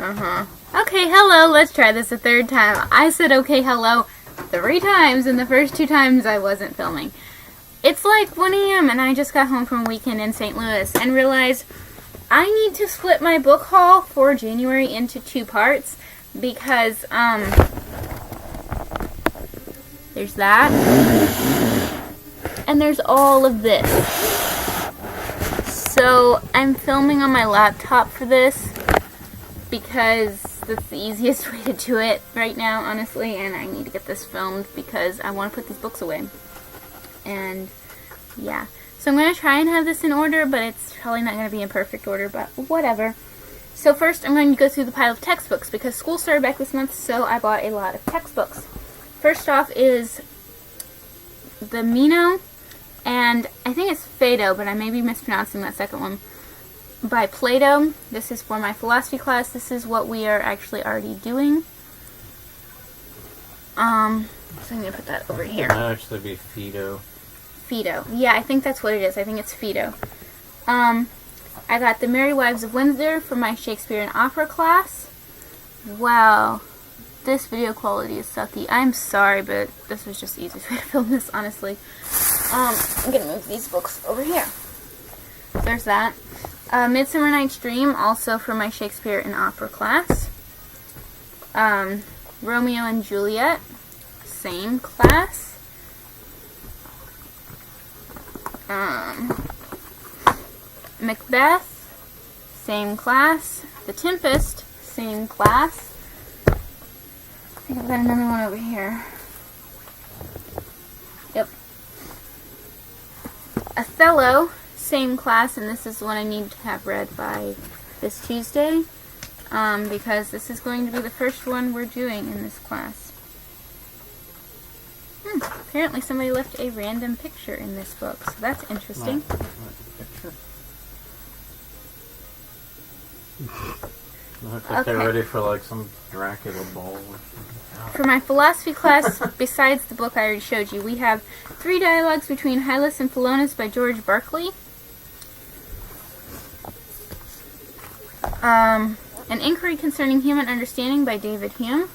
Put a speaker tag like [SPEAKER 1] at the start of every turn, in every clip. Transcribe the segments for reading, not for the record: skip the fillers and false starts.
[SPEAKER 1] Okay, hello, let's try this a third time. I said okay, hello 3 times, and the first 2 times I wasn't filming. It's like 1 a.m. and I just got home from a weekend in St. Louis and realized I need to split my book haul for January into 2 parts because, there's that, and there's all of this. So I'm filming on my laptop for this because that's the easiest way to do it right now, honestly, and I need to get this filmed because I want to put these books away. And yeah, so I'm going to try and have this in order, but it's probably not going to be in perfect order, but whatever. So first I'm going to go through the pile of textbooks because school started back this month, so I bought a lot of textbooks. First off is the Mino, and I think it's Phaedo, but I may be mispronouncing that second one, by Plato. This is for my philosophy class. This is what we are actually already doing. So I'm going to put that over here.
[SPEAKER 2] It might actually be Phaedo.
[SPEAKER 1] Phaedo. Yeah, I think that's what it is. I think it's Phaedo. I got The Merry Wives of Windsor for my Shakespeare and opera class. Wow. This video quality is sucky. I'm sorry, but this was just the easiest way to film this, honestly. I'm going to move these books over here. There's that. Midsummer Night's Dream, also for my Shakespeare and opera class. Romeo and Juliet, same class. Macbeth, same class. The Tempest, same class. I think I've got another one over here. Yep. Othello, same class, and this is the one I need to have read by this Tuesday, because this is going to be the first one we're doing in this class. Apparently somebody left a random picture in this book, so that's interesting.
[SPEAKER 2] Looks like they're ready for like some Dracula ball or something.
[SPEAKER 1] For my philosophy class, besides the book I already showed you, we have 3 dialogues between Hylas and Philonous by George Berkeley. An Inquiry Concerning Human Understanding by David Hume.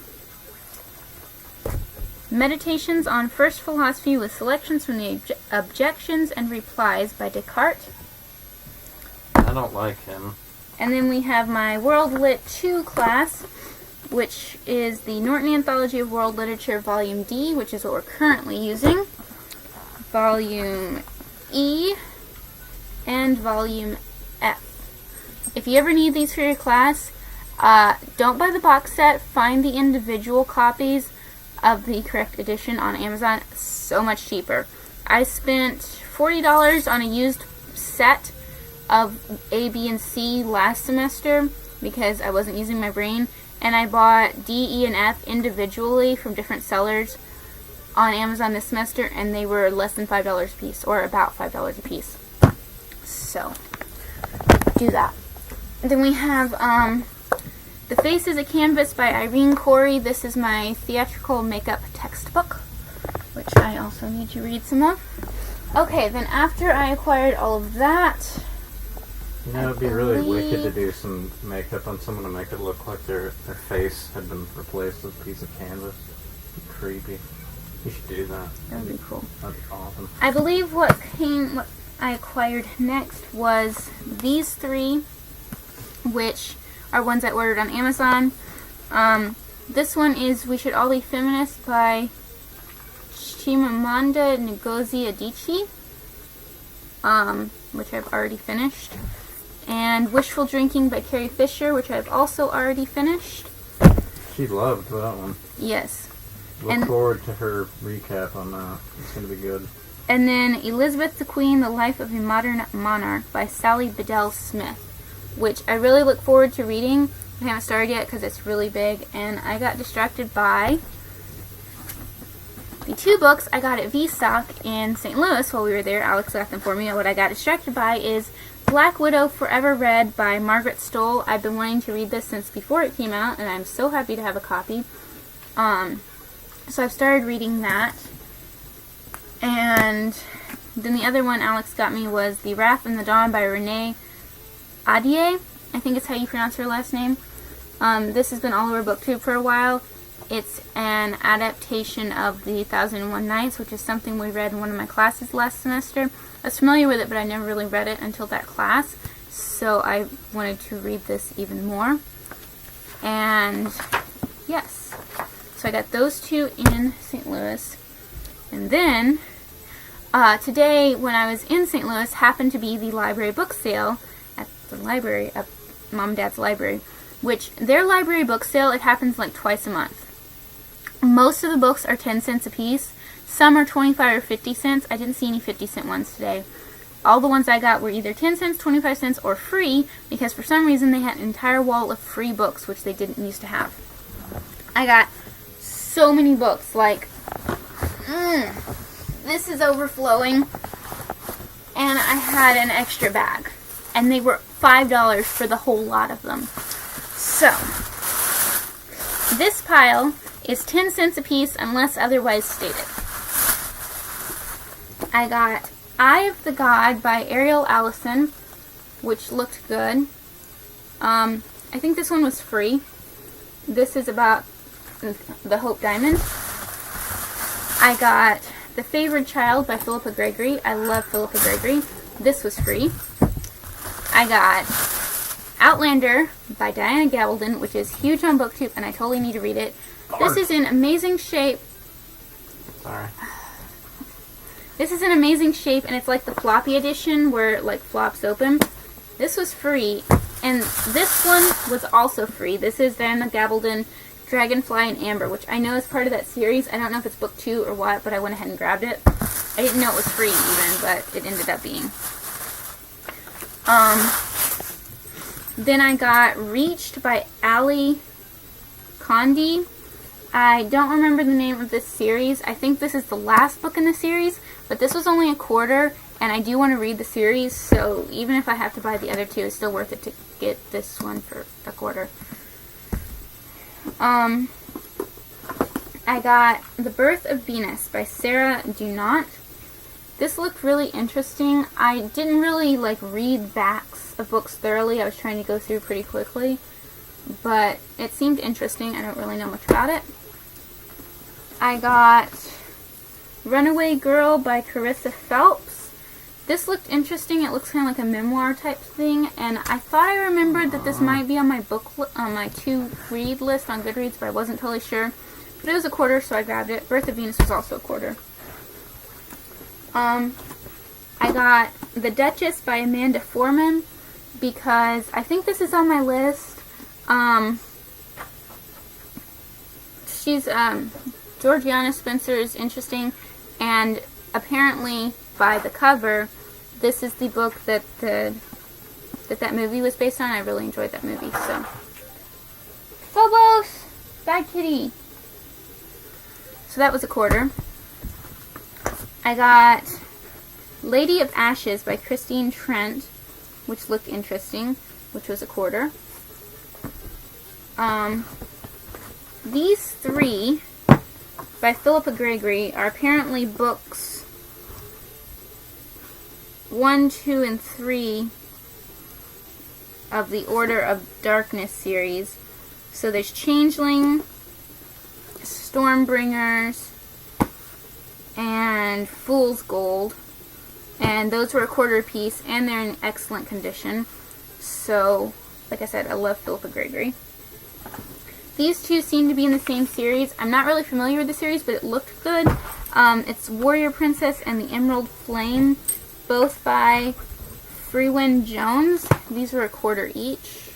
[SPEAKER 1] Meditations on First Philosophy with selections from the Objections and Replies by Descartes.
[SPEAKER 2] I don't like him.
[SPEAKER 1] And then we have my World Lit 2 class, which is the Norton Anthology of World Literature, Volume D, which is what we're currently using, Volume E, and Volume F. If you ever need these for your class, don't buy the box set. Find the individual copies of the correct edition on Amazon. So much cheaper. I spent $40 on a used set of A, B, and C last semester because I wasn't using my brain, and I bought D, E, and F individually from different sellers on Amazon this semester, and they were less than $5 a piece, or about $5 a piece. So, do that. Then we have The Face is a Canvas by Irene Corey. This is my theatrical makeup textbook, which I also need to read some of. Okay, then after I acquired all of that,
[SPEAKER 2] you know, it'd be really wicked to do some makeup on someone to make it look like their face had been replaced with a piece of canvas. It'd be creepy. You should do that.
[SPEAKER 1] That would be cool.
[SPEAKER 2] That'd be awesome.
[SPEAKER 1] I believe what I acquired next was these 3, which are ones I ordered on Amazon. This one is We Should All Be Feminists by Chimamanda Ngozi Adichie, which I've already finished. And Wishful Drinking by Carrie Fisher, which I've also already finished.
[SPEAKER 2] She loved that one.
[SPEAKER 1] Yes.
[SPEAKER 2] Look forward to her recap on that. It's going to be good.
[SPEAKER 1] And then Elizabeth the Queen, The Life of a Modern Monarch by Sally Bedell Smith, which I really look forward to reading. I haven't started yet because it's really big, and I got distracted by the 2 books I got at VStock in St. Louis while we were there. Alex got them for me. What I got distracted by is Black Widow Forever Read by Margaret Stohl. I've been wanting to read this since before it came out, and I'm so happy to have a copy. So I've started reading that. And then the other one Alex got me was The Wrath and the Dawn by Renee Ahdieh. I think it's how you pronounce her last name. This has been all over BookTube for a while. It's an adaptation of The 1001 Nights, which is something we read in one of my classes last semester. I was familiar with it, but I never really read it until that class, so I wanted to read this even more. And yes, so I got those two in St. Louis. And then, today when I was in St. Louis, happened to be the library book sale at the library, at Mom and Dad's library, which their library book sale, it happens like twice a month. Most of the books are 10 cents a piece. Some are 25 or 50 cents. I didn't see any 50-cent ones today. All the ones I got were either 10 cents, 25 cents, or free, because for some reason they had an entire wall of free books, which they didn't used to have. I got so many books, like, this is overflowing, and I had an extra bag, and they were $5 for the whole lot of them. So, this pile is 10 cents a piece unless otherwise stated. I got Eye of the God by Ariel Allison, which looked good. I think this one was free. This is about the Hope Diamond. I got The Favored Child by Philippa Gregory. I love Philippa Gregory. This was free. I got Outlander by Diana Gabaldon, which is huge on BookTube, and I totally need to read it. This is in amazing shape.
[SPEAKER 2] Sorry.
[SPEAKER 1] This is in amazing shape, and it's like the floppy edition where it like flops open. This was free, and this one was also free. This is Diana Gabaldon, Dragonfly and Amber, which I know is part of that series. I don't know if it's book 2 or what, but I went ahead and grabbed it. I didn't know it was free even, but it ended up being. Then I got Reached by Ali Condi. I don't remember the name of this series. I think this is the last book in the series, but this was only a quarter, and I do want to read the series, so even if I have to buy the other two, it's still worth it to get this one for a quarter. I got The Birth of Venus by Sarah Dunant. This looked really interesting. I didn't really read backs of books thoroughly. I was trying to go through pretty quickly, but it seemed interesting. I don't really know much about it. I got Runaway Girl by Carissa Phelps. This looked interesting. It looks kind of like a memoir type thing, and I thought I remembered that this might be on my my to-read list on Goodreads, but I wasn't totally sure. But it was a quarter, so I grabbed it. Birth of Venus was also a quarter. I got The Duchess by Amanda Foreman because I think this is on my list. She's Georgiana Spencer is interesting, and apparently by the cover, this is the book that that movie was based on. I really enjoyed that movie. So, Phobos, bad kitty. So that was a quarter. I got Lady of Ashes by Christine Trent, which looked interesting, which was a quarter. These three by Philippa Gregory are apparently books 1, 2, and 3 of the Order of Darkness series. So there's Changeling, Stormbringers, and Fool's Gold. And those were a quarter apiece, and they're in excellent condition. So, like I said, I love Philippa Gregory. These two seem to be in the same series. I'm not really familiar with the series, but it looked good. It's Warrior Princess and the Emerald Flame, both by Frewen Jones. These were a quarter each.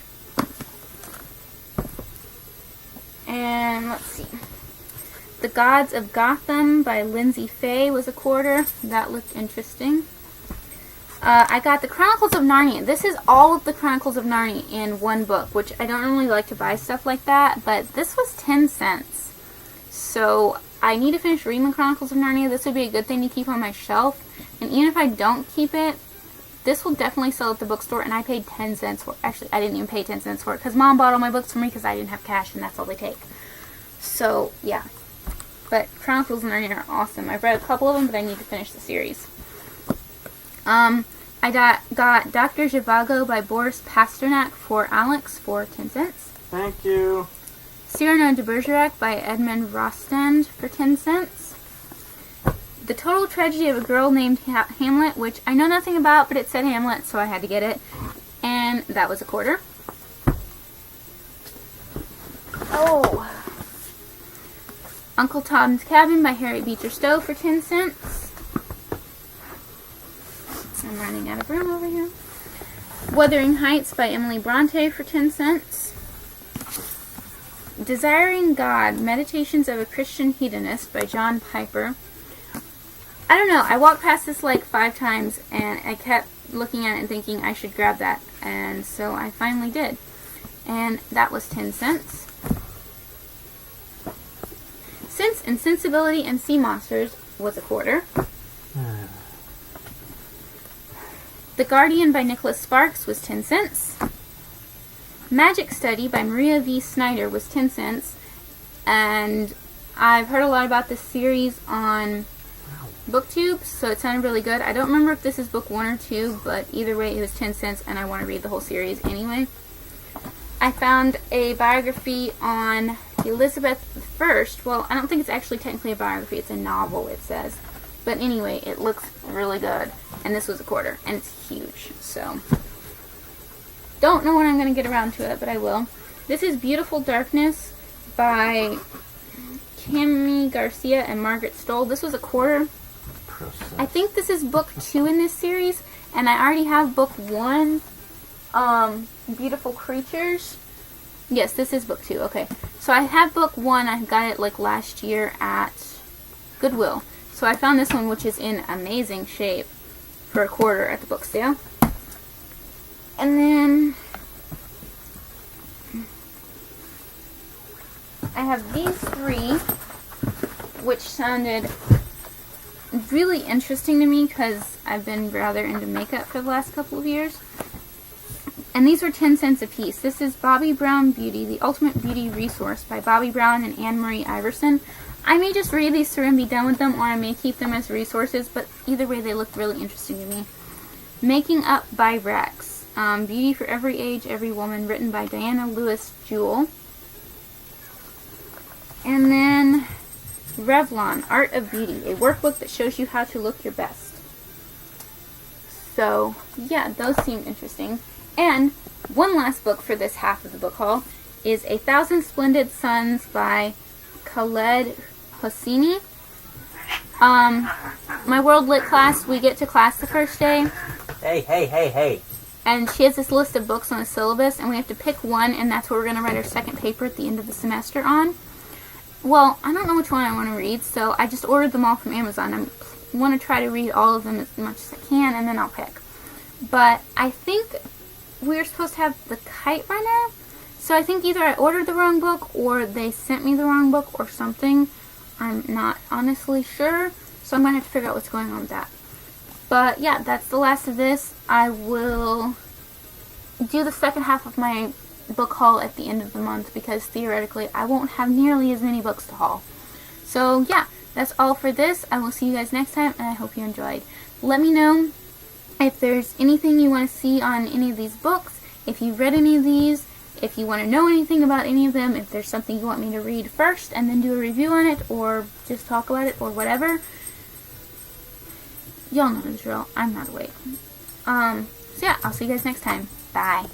[SPEAKER 1] And let's see. The Gods of Gotham by Lindsay Fay was a quarter. That looked interesting. I got The Chronicles of Narnia. This is all of the Chronicles of Narnia in one book, which I don't normally like to buy stuff like that, but this was 10 cents. So I need to finish reading The Chronicles of Narnia. This would be a good thing to keep on my shelf. And even if I don't keep it, this will definitely sell at the bookstore, and I paid 10 cents for it. Actually, I didn't even pay 10 cents for it, because Mom bought all my books for me because I didn't have cash, and that's all they take. So, yeah. But Chronicles of Narnia are awesome. I've read a couple of them, but I need to finish the series. got Dr. Zhivago by Boris Pasternak for Alex for 10 cents.
[SPEAKER 2] Thank you.
[SPEAKER 1] Cyrano de Bergerac by Edmond Rostand for 10 cents. The Total Tragedy of a Girl Named Hamlet, which I know nothing about, but it said Hamlet, so I had to get it. And that was a quarter. Oh. Uncle Tom's Cabin by Harriet Beecher Stowe for 10 cents. I'm running out of room over here. Wuthering Heights by Emily Bronte for 10 cents. Desiring God, Meditations of a Christian Hedonist by John Piper. I don't know, I walked past this like 5 times and I kept looking at it and thinking I should grab that, and so I finally did. And that was 10 cents. Sense and Sensibility and Sea Monsters was a quarter. The Guardian by Nicholas Sparks was 10 cents. Magic Study by Maria V. Snyder was 10 cents. And I've heard a lot about this series on BookTube, so it sounded really good. I don't remember if this is book 1 or 2, but either way it was 10 cents and I want to read the whole series anyway. I found a biography on Elizabeth I. Well, I don't think it's actually technically a biography, it's a novel, it says. But anyway, it looks really good. And this was a quarter, and it's huge, so. Don't know when I'm going to get around to it, but I will. This is Beautiful Darkness by Cami Garcia and Margaret Stoll. This was a quarter. I think this is book 2 in this series, and I already have book 1, Beautiful Creatures. Yes, this is book 2, okay. So I have book 1, I got it like last year at Goodwill. So I found this one, which is in amazing shape, for a quarter at the book sale. And then I have these 3, which sounded really interesting to me because I've been rather into makeup for the last couple of years. And these were 10 cents a piece. This is Bobbi Brown Beauty, the Ultimate Beauty Resource by Bobbi Brown and Anne-Marie Iverson. I may just read these through and be done with them, or I may keep them as resources, but either way they look really interesting to me. Making Up by Rex. Beauty for Every Age, Every Woman, written by Diana Lewis Jewell. And then Revlon, Art of Beauty, a workbook that shows you how to look your best. So, yeah, those seem interesting. And one last book for this half of the book haul is A Thousand Splendid Suns by Khaled Hosseini. My World Lit class, we get to class the first day.
[SPEAKER 2] Hey.
[SPEAKER 1] And she has this list of books on the syllabus, and we have to pick one, and that's what we're going to write our second paper at the end of the semester on. Well, I don't know which one I want to read, so I just ordered them all from Amazon. I want to try to read all of them as much as I can, and then I'll pick. But I think we're supposed to have The Kite Runner, so I think either I ordered the wrong book, or they sent me the wrong book, or something. I'm not honestly sure, so I'm going to have to figure out what's going on with that. But yeah, that's the last of this. I will do the second half of my book haul at the end of the month, because theoretically I won't have nearly as many books to haul. So yeah, that's all for this. I will see you guys next time, and I hope you enjoyed. Let me know if there's anything you want to see on any of these books, if you've read any of these, if you want to know anything about any of them, if there's something you want me to read first and then do a review on it, or just talk about it, or whatever. Y'all know the drill. I'm not awake. So yeah, I'll see you guys next time. Bye.